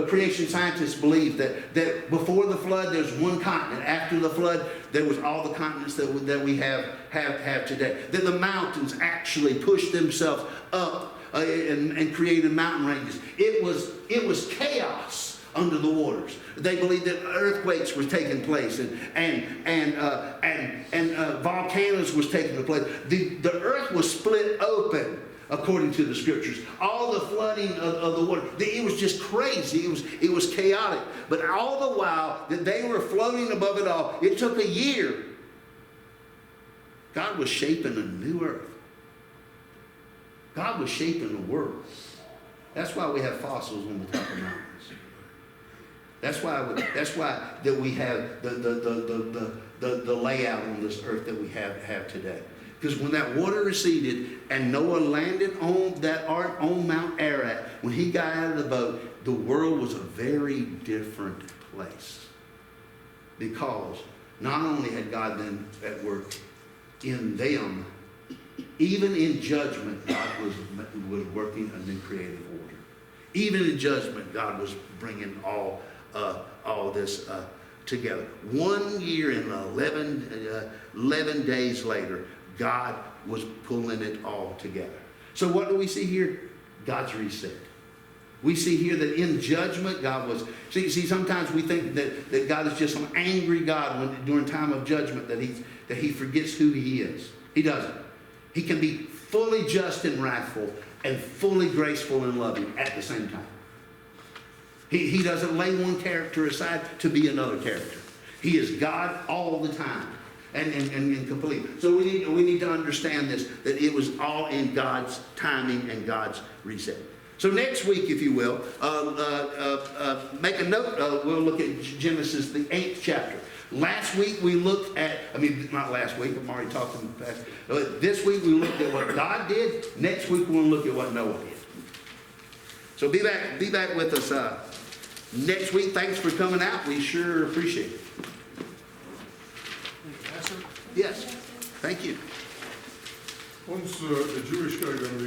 Creation scientists believe that before the flood there's one continent. After the flood there was all the continents that we have today. That the mountains actually pushed themselves up and created mountain ranges. It was chaos under the waters. They believed that earthquakes were taking place and volcanoes was taking place. The earth was split open according to the scriptures. All the flooding of the water, it was just crazy. It was chaotic. But all the while that they were floating above it all, it took a year. God was shaping a new earth. God was shaping the world. That's why we have fossils on the top of mountains. That's why that we have the layout on this earth that we have today. Because when that water receded and Noah landed on that ark on Mount Ararat, when he got out of the boat, the world was a very different place. Because not only had God been at work in them, even in judgment, God was working a new creative order. Even in judgment, God was bringing all this together. 1 year and 11 days later, God was pulling it all together. So what do we see here? God's reset. We see here that in judgment, God was... See, sometimes we think that God is just an angry God during time of judgment, that he forgets who he is. He doesn't. He can be fully just and wrathful and fully graceful and loving at the same time. He doesn't lay one character aside to be another character. He is God all the time and complete. So we need to understand this, that it was all in God's timing and God's reset. So next week, if you will, make a note. We'll look at Genesis, the 8th chapter. Last week we looked at, not last week, I'm already talking in the past. This week we looked at what God did. Next week we'll look at what Noah did. So be back with us next week. Thanks for coming out. We sure appreciate it. Pastor, Yes. Thank you. when's the Jewish guy gonna be